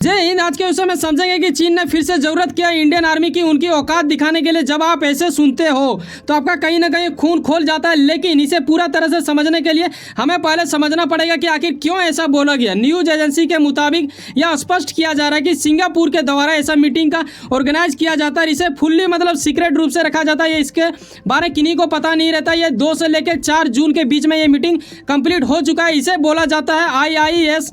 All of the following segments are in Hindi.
जय हिंद। आज के विषय में समझेंगे कि चीन ने फिर से जरूरत किया इंडियन आर्मी की उनकी औकात दिखाने के लिए। जब आप ऐसे सुनते हो तो आपका कहीं ना कहीं खून खोल जाता है, लेकिन इसे पूरा तरह से समझने के लिए हमें पहले समझना पड़ेगा कि आखिर क्यों ऐसा बोला गया। न्यूज एजेंसी के मुताबिक यह स्पष्ट किया जा रहा है कि सिंगापुर के द्वारा ऐसा मीटिंग का ऑर्गेनाइज किया जाता है। इसे फुल्ली सीक्रेट रूप से रखा जाता है। इसके बारे में किन्हीं को पता नहीं रहता। ये 2 से लेकर 4 जून के बीच में ये मीटिंग कंप्लीट हो चुका है। इसे बोला जाता है IISS,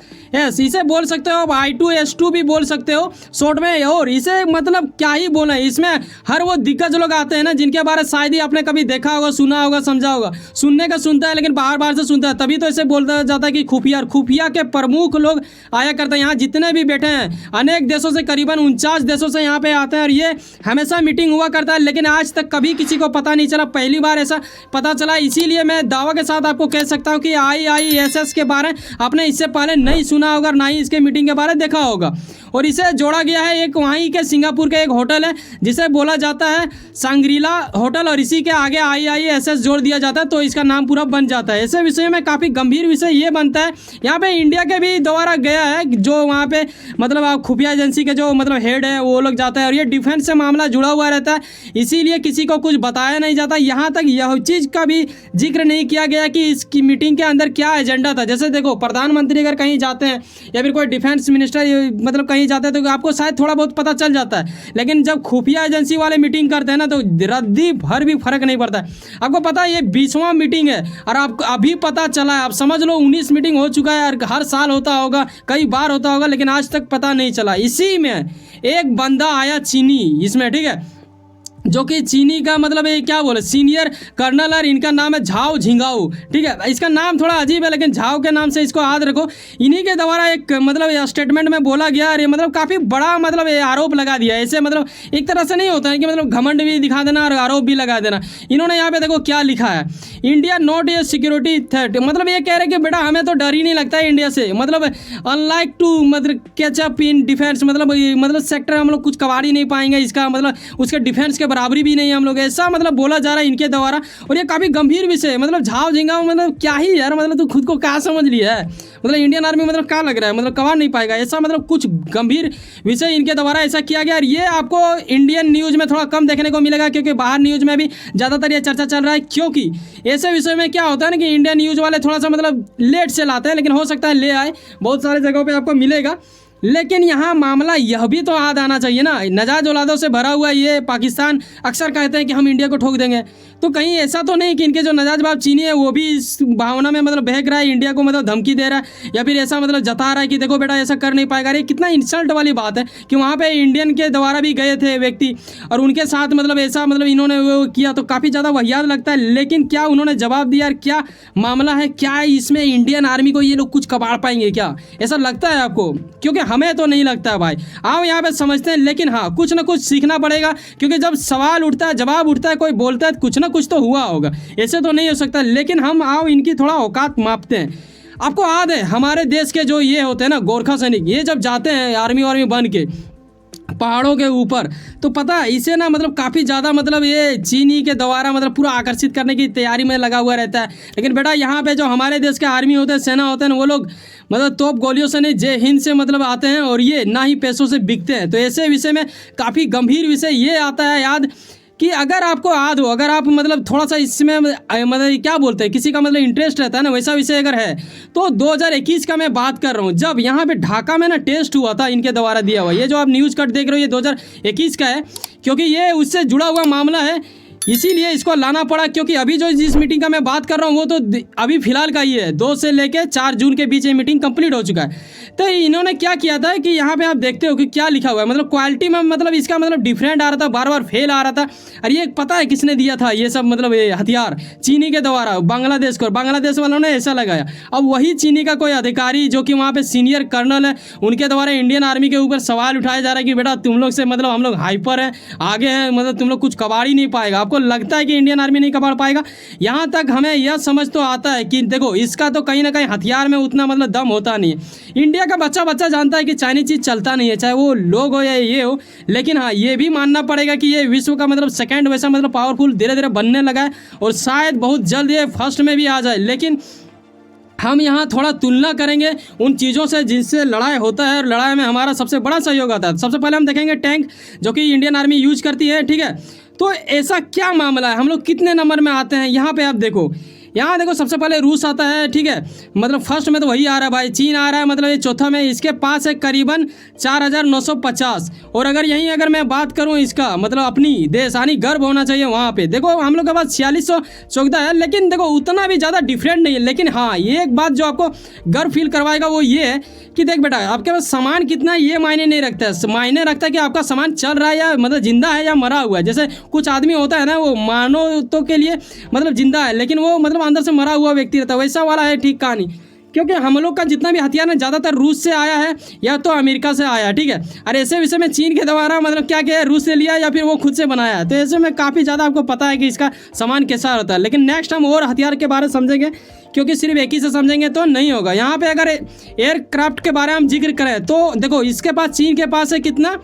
इसे बोल सकते हो, I2S2 भी बोल सकते हो शॉर्ट में। और इसे क्या ही बोला है, इसमें हर वो दिग्गज लोग आते हैं ना जिनके बारे में शायद ही आपने कभी देखा होगा, सुना होगा, समझा होगा। सुनने का सुनता है लेकिन बाहर बाहर से सुनता है, तभी तो इसे बोलता जाता है कि खुफिया के प्रमुख लोग आया करते हैं। यहाँ जितने भी बैठे हैं अनेक देशों से, करीबन 49 देशों से यहाँ पे आते हैं और ये हमेशा मीटिंग हुआ करता है, लेकिन आज तक कभी किसी को पता नहीं चला। पहली बार ऐसा पता चला। इसीलिए मैं दावा के साथ आपको कह सकता हूँ कि IISS के बारे में आपने इससे पहले नहीं सुना होगा, ना ही इसके मीटिंग के बारे में देखा होगा। और इसे जोड़ा गया है एक वहीं के सिंगापुर के एक होटल है जिसे बोला जाता है सांग्रीला होटल, और इसी के आगे IISS जोड़ दिया जाता है तो इसका नाम पूरा बन जाता है। ऐसे विषय में काफ़ी गंभीर विषय ये बनता है। यहाँ पे इंडिया के भी द्वारा गया है, जो वहाँ पे खुफिया एजेंसी के जो हेड है वो लोग जाता है, और ये डिफेंस से मामला जुड़ा हुआ रहता है, इसीलिए किसी को कुछ बताया नहीं जाता। यहाँ तक यह चीज़ का भी जिक्र नहीं किया गया कि इसकी मीटिंग के अंदर क्या एजेंडा था। जैसे देखो, प्रधानमंत्री अगर कहीं जाते हैं या फिर कोई डिफेंस मिनिस्टर कहीं जाते हैं तो आपको शायद थोड़ा बहुत पता चल जाता है, लेकिन जब खुफिया एजेंसी वाले मीटिंग करते हैं ना तो रद्दी भर भी फर्क नहीं पड़ता है। आपको पता है ये 20वां मीटिंग है और आपको अभी पता चला है। आप समझ लो 19 मीटिंग हो चुका है और हर साल होता होगा, कई बार होता होगा, लेकिन आज तक पता नहीं चला। इसी में एक बंदा आया चीनी इसमें, ठीक है, जो कि चीनी का ये क्या बोले, सीनियर कर्नल, और इनका नाम है झाओ झिंगाओ, ठीक है। इसका नाम थोड़ा अजीब है लेकिन झाओ के नाम से इसको याद रखो। इन्हीं के द्वारा एक स्टेटमेंट में बोला गया, और ये काफ़ी बड़ा ये आरोप लगा दिया। ऐसे एक तरह से नहीं होता है कि घमंड भी दिखा देना और आरोप भी लगा देना। इन्होंने यहाँ पे देखो क्या लिखा है, India not a security threat. ये कह रहे कि बेटा हमें तो डर ही नहीं लगता है इंडिया से। Unlike to catch up in defence, sector हम लोग कुछ कबाड़ ही नहीं पाएंगे इसका, उसके डिफेंस के बराबरी भी नहीं है हम लोग, ऐसा बोला जा रहा है इनके द्वारा। और ये काफ़ी गंभीर विषय है। झाव झिंगाओ क्या ही यार, तू खुद को क्या समझ लिया है, इंडियन आर्मी क्या लग रहा है, कबाड़ नहीं पाएगा, ऐसा कुछ गंभीर विषय इनके द्वारा ऐसा किया गया। और ये आपको इंडियन न्यूज़ में थोड़ा कम देखने को मिलेगा, क्योंकि बाहर न्यूज़ में भी ज़्यादातर ये चर्चा चल रहा है। क्योंकि ऐसे विषय में क्या होता है ना कि इंडियन न्यूज़ वाले थोड़ा सा लेट से लाते हैं, लेकिन हो सकता है ले आए, बहुत सारे जगहों पे आपको मिलेगा। लेकिन यहाँ मामला यह भी तो याद आना चाहिए ना, नजायज औलादों से भरा हुआ ये पाकिस्तान अक्सर कहते हैं कि हम इंडिया को ठोक देंगे, तो कहीं ऐसा तो नहीं कि इनके जो नजायज बाप चीनी है वो भी इस भावना में बहक रहा है, इंडिया को धमकी दे रहा है, या फिर ऐसा जता रहा है कि देखो बेटा ऐसा कर नहीं पाएगा। ये कितना इंसल्ट वाली बात है कि वहाँ पे इंडियन के द्वारा भी गए थे व्यक्ति और उनके साथ ऐसा इन्होंने वो किया, तो काफ़ी ज़्यादा वाहियात लगता है। लेकिन क्या उन्होंने जवाब दिया, क्या मामला है, क्या इसमें इंडियन आर्मी को ये लोग कुछ कबाड़ पाएंगे क्या, ऐसा लगता है आपको? क्योंकि हमें तो नहीं लगता है भाई। आओ यहाँ पे समझते हैं, लेकिन हाँ कुछ ना कुछ सीखना पड़ेगा, क्योंकि जब सवाल उठता है, जवाब उठता है, कोई बोलता है, कुछ ना कुछ तो हुआ होगा, ऐसे तो नहीं हो सकता। लेकिन हम आओ इनकी थोड़ा औकात मापते हैं। आपको याद है हमारे देश के जो ये होते हैं ना गोरखा सैनिक, ये जब जाते हैं आर्मी बन के पहाड़ों के ऊपर, तो पता है इसे ना काफ़ी ज़्यादा ये चीनी के द्वारा पूरा आकर्षित करने की तैयारी में लगा हुआ रहता है। लेकिन बेटा यहाँ पे जो हमारे देश के आर्मी होते हैं, सेना होते हैं, वो लोग तोप गोलियों से नहीं, जय हिंद से आते हैं, और ये ना ही पैसों से बिकते हैं। तो ऐसे विषय में काफ़ी गंभीर विषय ये आता है याद कि अगर आपको याद हो, अगर आप थोड़ा सा इसमें क्या बोलते हैं, किसी का इंटरेस्ट रहता है ना, वैसा विषय अगर है तो 2021 का मैं बात कर रहा हूँ, जब यहाँ पे ढाका में ना टेस्ट हुआ था इनके द्वारा दिया हुआ। ये जो आप न्यूज़ कट देख रहे हो ये 2021 का है, क्योंकि ये उससे जुड़ा हुआ मामला है, इसीलिए इसको लाना पड़ा। क्योंकि अभी जो जिस मीटिंग का मैं बात कर रहा हूँ वो तो अभी फिलहाल का ही है, 2 से लेकर 4 जून के बीच ये मीटिंग कंप्लीट हो चुका है। तो इन्होंने क्या किया था कि यहाँ पे आप देखते हो कि क्या लिखा हुआ है, क्वालिटी में इसका डिफरेंट आ रहा था, बार बार फेल आ रहा था। और ये पता है किसने दिया था ये सब ये हथियार, चीनी के द्वारा बांग्लादेश को, बांग्लादेश वालों ने ऐसा लगाया। अब वही चीनी का कोई अधिकारी जो कि वहाँ पे सीनियर कर्नल है, उनके द्वारा इंडियन आर्मी के ऊपर सवाल उठाया जा रहा है कि बेटा तुम लोग से हम लोग हाइपर है, आगे हैं, तुम लोग कुछ कबाड़ ही नहीं पाएगा। आपको लगता है कि इंडियन आर्मी नहीं कबाड़ पाएगा? यहाँ तक हमें यह समझ तो आता है कि देखो इसका तो कहीं ना कहीं हथियार में उतना दम होता नहीं है। इंडिया का बच्चा जानता है कि चाइनीज चीज़ चलता नहीं है, चाहे वो लोग हो या ये हो। लेकिन हाँ ये भी मानना पड़ेगा कि ये विश्व का सेकंड वैसा पावरफुल धीरे धीरे बनने लगा है, और शायद बहुत जल्द ये फर्स्ट में भी आ जाए। लेकिन हम यहाँ थोड़ा तुलना करेंगे उन चीज़ों से जिनसे लड़ाई होता है और लड़ाई में हमारा सबसे बड़ा सहयोग आता है। सबसे पहले हम देखेंगे टैंक जो कि इंडियन आर्मी यूज करती है, ठीक है। तो ऐसा क्या मामला है, हम लोग कितने नंबर में आते हैं यहाँ पे आप देखो। यहाँ देखो सबसे पहले रूस आता है, ठीक है, मतलब फर्स्ट में तो वही आ रहा है भाई, चीन आ रहा है, मतलब ये चौथा में, इसके पास है करीबन 4950। और अगर मैं बात करूँ इसका मतलब अपनी देश यानी गर्व होना चाहिए वहाँ पे, देखो हम लोग के पास 4614 है, लेकिन देखो उतना भी ज़्यादा डिफरेंट नहीं है। लेकिन हाँ, ये एक बात जो आपको गर्व फील करवाएगा वो ये है कि देख बेटा आपके पास सामान कितना है ये मायने नहीं रखता है, मायने रखता है कि आपका सामान चल रहा है या मतलब जिंदा है या मरा हुआ है। जैसे कुछ आदमी होता है ना, वो मानो तो के लिए मतलब जिंदा है लेकिन वो मतलब अंदर से मरा हुआ व्यक्ति रहता है, वैसा वाला है ठीक कहानी। क्योंकि हम लोग का जितना भी हथियार है ज़्यादातर रूस से आया है या तो अमेरिका से आया है, ठीक है। और ऐसे विषय में चीन के द्वारा मतलब क्या है, रूस से लिया या फिर वो खुद से बनाया है। तो ऐसे में काफ़ी ज़्यादा आपको पता है कि इसका सामान कैसा होता है। लेकिन नेक्स्ट हम और हथियार के बारे में समझेंगे, क्योंकि सिर्फ एक ही से समझेंगे तो नहीं होगा। यहाँ पे अगर एयरक्राफ्ट के बारे में हम जिक्र करें तो देखो इसके पास, चीन के पास है कितना,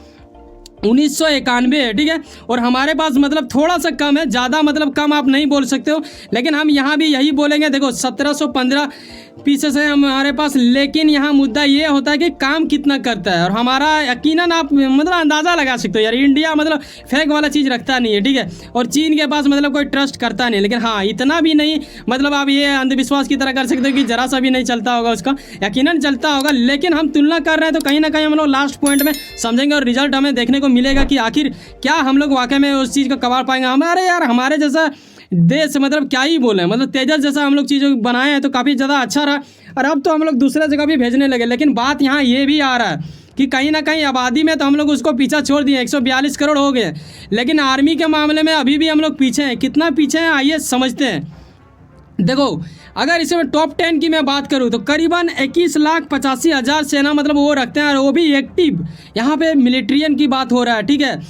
1991 है, ठीक है। और हमारे पास मतलब थोड़ा सा कम है, ज़्यादा मतलब कम आप नहीं बोल सकते हो, लेकिन हम यहाँ भी यही बोलेंगे। देखो 1715 पीसेस है हमारे पास, लेकिन यहाँ मुद्दा ये होता है कि काम कितना करता है। और हमारा यकीनन आप मतलब अंदाज़ा लगा सकते हो यार, इंडिया मतलब फेक वाला चीज़ रखता नहीं है, ठीक है। और चीन के पास मतलब कोई ट्रस्ट करता नहीं, लेकिन हाँ इतना भी नहीं मतलब आप ये अंधविश्वास की तरह कर सकते हो कि जरा सा भी नहीं चलता होगा, उसका यकीनन चलता होगा। लेकिन हम तुलना कर रहे हैं तो कहीं ना कहीं हम लोग लास्ट पॉइंट में समझेंगे और रिजल्ट हमें देखने को मिलेगा कि आखिर क्या हम लोग वाकई में उस चीज़ को कबाड़ पाएंगे। हमारे यार हमारे जैसा देश मतलब क्या ही बोले, मतलब तेजस जैसा हम लोग चीज़ों बनाए हैं तो काफ़ी ज़्यादा अच्छा रहा। और अब तो हम लोग दूसरे जगह भी भेजने लगे। लेकिन बात यहाँ ये भी आ रहा है कि कहीं ना कहीं आबादी में तो हम लोग उसको पीछा छोड़ दिए, 142 करोड़ हो गए, लेकिन आर्मी के मामले में अभी भी हम लोग पीछे हैं। कितना पीछे हैं आइए समझते हैं। देखो अगर इसमें टॉप 10 की मैं बात करूं तो करीबन 21,85,000 सेना मतलब वो रखते हैं, और वो भी एक्टिव। यहाँ पे मिलिट्रियन की बात हो रहा है, ठीक है,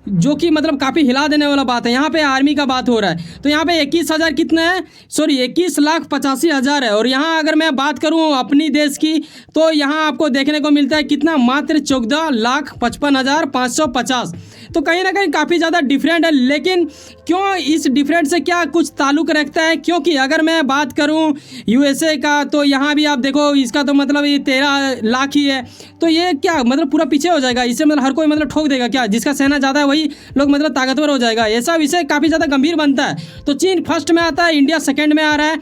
जो कि मतलब काफ़ी हिला देने वाला बात है। यहाँ पे आर्मी का बात हो रहा है तो यहाँ पे 21,000 कितना है, सॉरी 21,85,000 है। और यहाँ अगर मैं बात करूँ अपनी देश की तो यहाँ आपको देखने को मिलता है कितना, मात्र 14,55,550। तो कहीं ना कहीं काफ़ी ज़्यादा डिफरेंट है। लेकिन क्यों इस डिफरेंट से क्या कुछ ताल्लुक़ रखता है, क्योंकि अगर मैं बात करूं यूएसए का तो यहाँ भी आप देखो इसका तो मतलब ये 13 लाख ही है। तो ये क्या मतलब पूरा पीछे हो जाएगा, इससे मतलब हर कोई मतलब ठोक देगा क्या, जिसका सेना ज़्यादा है वही लोग मतलब ताकतवर हो जाएगा। ऐसा विषय काफ़ी ज़्यादा गंभीर बनता है। तो चीन फर्स्ट में आता है, इंडिया सेकेंड में आ रहा है।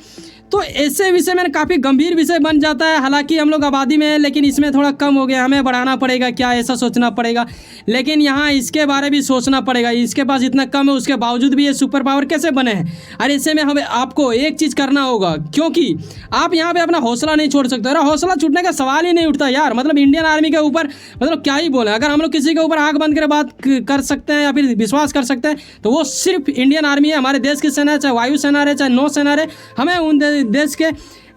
तो ऐसे विषय में काफ़ी गंभीर विषय बन जाता है। हालांकि हम लोग आबादी में है लेकिन इसमें थोड़ा कम हो गया, हमें बढ़ाना पड़ेगा क्या, ऐसा सोचना पड़ेगा। लेकिन यहाँ इसके बारे भी सोचना पड़ेगा, इसके पास इतना कम है उसके बावजूद भी ये सुपर पावर कैसे बने हैं। और ऐसे में हमें आपको एक चीज़ करना होगा, क्योंकि आप यहाँ पे अपना हौसला नहीं छोड़ सकते। और हौसला छूटने का सवाल ही नहीं उठता यार। मतलब इंडियन आर्मी के ऊपर मतलब क्या ही बोले, अगर हम लोग किसी के ऊपर आँख बंद कर बात कर सकते हैं या फिर विश्वास कर सकते हैं तो वो सिर्फ इंडियन आर्मी है। हमारे देश की सेना है, चाहे वायु सेना रहे चाहे नौ सेना रहे, हमें उन देश के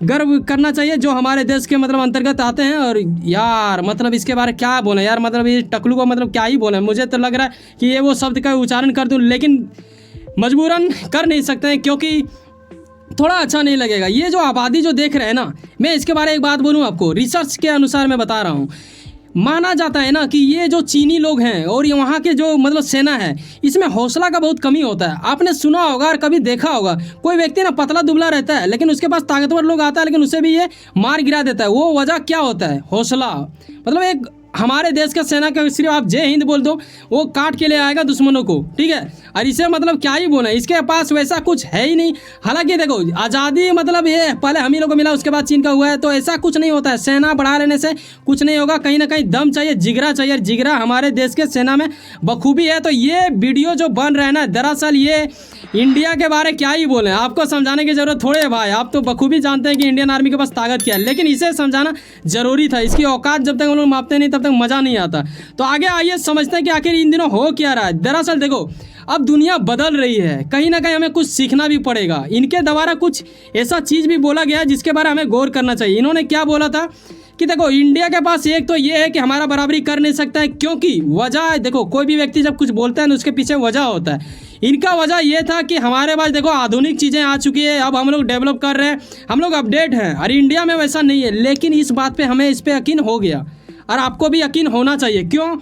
गर्व करना चाहिए जो हमारे देश के मतलब अंतर्गत आते हैं। और यार मतलब इसके बारे में क्या बोले यार, मतलब ये टकलू को मतलब क्या ही बोले। मुझे तो लग रहा है कि ये वो शब्द का उच्चारण कर दूं, लेकिन मजबूरन कर नहीं सकते हैं क्योंकि थोड़ा अच्छा नहीं लगेगा। ये जो आबादी जो देख रहे हैं ना, मैं इसके बारे में एक बात बोलूँ आपको, रिसर्च के अनुसार मैं बता रहा हूँ, माना जाता है ना कि ये जो चीनी लोग हैं और ये वहाँ के जो मतलब सेना है, इसमें हौसला का बहुत कमी होता है। आपने सुना होगा और कभी देखा होगा, कोई व्यक्ति ना पतला दुबला रहता है लेकिन उसके पास ताकतवर लोग आता है लेकिन उसे भी ये मार गिरा देता है। वो वजह क्या होता है, हौसला। मतलब एक हमारे देश का सेना का सिर्फ आप जय हिंद बोल दो वो काट के ले आएगा दुश्मनों को, ठीक है। और इसे मतलब क्या ही बोले, इसके पास वैसा कुछ है ही नहीं। हालांकि देखो आज़ादी मतलब ये पहले हम ही लोग को मिला उसके बाद चीन का हुआ है, तो ऐसा कुछ नहीं होता है। सेना बढ़ा लेने से कुछ नहीं होगा, कहीं ना कहीं दम चाहिए, जिगरा चाहिए। जिगरा हमारे देश के सेना में बखूबी है। तो ये वीडियो जो बन रहा है ना, दरअसल ये इंडिया के बारे क्या ही बोले, आपको समझाने की जरूरत थोड़ी है भाई। आप तो बखूबी जानते हैं कि इंडियन आर्मी के पास ताकत क्या है, लेकिन इसे समझाना जरूरी था। इसकी औकात जब तक हम लोग मापते नहीं तब तक मज़ा नहीं आता। तो आगे आइए समझते हैं कि आखिर इन दिनों हो क्या रहा है। दरअसल देखो अब दुनिया बदल रही है, कहीं ना कहीं हमें कुछ सीखना भी पड़ेगा। इनके द्वारा कुछ ऐसा चीज़ भी बोला गया है जिसके बारे में हमें गौर करना चाहिए। इन्होंने क्या बोला था कि देखो इंडिया के पास एक तो ये है कि हमारा बराबरी कर नहीं सकता है, क्योंकि वजह देखो कोई भी व्यक्ति जब कुछ बोलता है ना उसके पीछे वजह होता है। इनका वजह ये था कि हमारे पास देखो आधुनिक चीज़ें आ चुकी है, अब हम लोग डेवलप कर रहे हैं, हम लोग अपडेट हैं, और इंडिया में वैसा नहीं है। लेकिन इस बात पे हमें इस पे यकीन हो गया और आपको भी यकीन होना चाहिए। क्यों?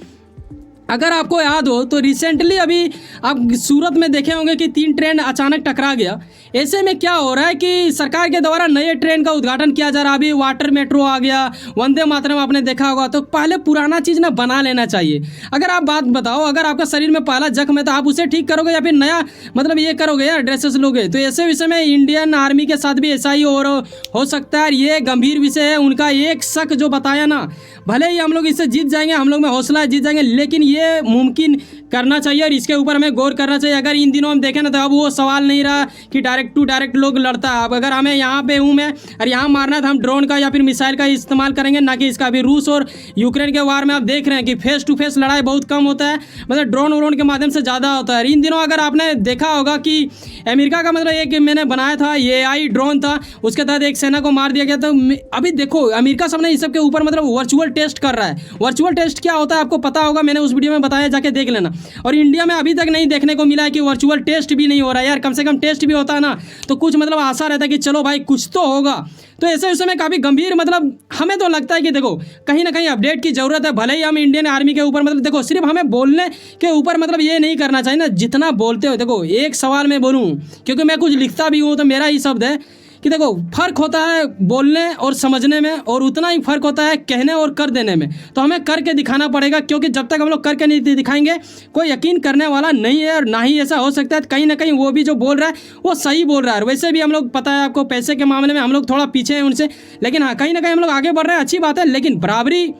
अगर आपको याद हो तो रिसेंटली अभी आप सूरत में देखे होंगे कि 3 ट्रेन अचानक टकरा गया। ऐसे में क्या हो रहा है कि सरकार के द्वारा नए ट्रेन का उद्घाटन किया जा रहा है। अभी वाटर मेट्रो आ गया, वंदे मातरम आपने देखा होगा। तो पहले पुराना चीज़ ना बना लेना चाहिए। अगर आप बात बताओ, अगर आपका शरीर में पहला जख्म है तो आप उसे ठीक करोगे या फिर नया मतलब ये करोगे या ड्रेसेस लोगे? तो ऐसे विषय में इंडियन आर्मी के साथ भी ऐसा ही हो सकता है। ये गंभीर विषय है। उनका एक शक जो बताया ना, भले ही हम लोग इससे जीत जाएंगे, हम लोग में हौसला है जीत जाएंगे, लेकिन ये मुमकिन करना चाहिए और इसके ऊपर हमें गौर करना चाहिए। अगर इन दिनों हम देखें ना तो अब वो सवाल नहीं रहा कि डायरेक्ट टू डायरेक्ट लोग लड़ता है। अब अगर हमें यहाँ पे हूँ मैं और यहाँ मारना है तो हम ड्रोन का या फिर मिसाइल का इस्तेमाल करेंगे, ना कि इसका। अभी रूस और यूक्रेन के वार में आप देख रहे हैं कि फेस टू फेस लड़ाई बहुत कम होता है, मतलब ड्रोन व्रोन के माध्यम से ज़्यादा होता है। इन दिनों अगर आपने देखा होगा कि अमेरिका का मतलब एक मैंने बनाया था AI ड्रोन था, उसके तहत एक सेना को मार दिया गया। तो अभी देखो अमेरिका सामने इस सब के ऊपर मतलब वर्चुअल टेस्ट कर रहा है। वर्चुअल टेस्ट क्या होता है आपको पता होगा, मैंने उस वीडियो में बताया, जाके देख लेना। और इंडिया में अभी तक नहीं देखने को मिला है कि वर्चुअल टेस्ट भी नहीं हो रहा है। यार कम से कम टेस्ट भी होता है ना तो कुछ मतलब आशा रहता है कि चलो भाई कुछ तो होगा। तो ऐसे उस समय काफ़ी गंभीर मतलब हमें तो लगता है कि देखो कहीं ना कहीं अपडेट की ज़रूरत है। भले ही हम इंडियन आर्मी के ऊपर मतलब देखो सिर्फ हमें बोलने के ऊपर मतलब ये नहीं करना चाहिए ना, जितना बोलते हो। देखो एक सवाल मैं बोलूँ, क्योंकि मैं कुछ लिखता भी हूँ तो मेरा ही शब्द है कि देखो फ़र्क होता है बोलने और समझने में, और उतना ही फ़र्क होता है कहने और कर देने में। तो हमें करके दिखाना पड़ेगा, क्योंकि जब तक हम लोग करके नहीं दिखाएंगे कोई यकीन करने वाला नहीं है। और ना ही ऐसा हो सकता है कहीं ना कहीं वो भी जो बोल रहा है वो सही बोल रहा है। वैसे भी हम लोग पता है आपको पैसे के मामले में हम लोग थोड़ा पीछे हैं उनसे, लेकिन हाँ कहीं ना कहीं हम लोग आगे बढ़ रहे हैं, अच्छी बात है। लेकिन बराबरी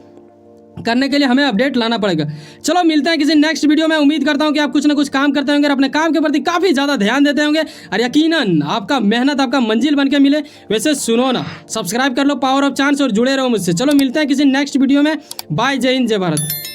करने के लिए हमें अपडेट लाना पड़ेगा। चलो मिलते हैं किसी नेक्स्ट वीडियो में। उम्मीद करता हूं कि आप कुछ ना कुछ काम करते होंगे और अपने काम के प्रति काफ़ी ज़्यादा ध्यान देते होंगे, और यकीनन आपका मेहनत आपका मंजिल बन के मिले। वैसे सुनो ना, सब्सक्राइब कर लो पावर ऑफ चांस और जुड़े रहो मुझसे। चलो मिलते हैं किसी नेक्स्ट वीडियो में। बाय, जय हिंद, जय भारत।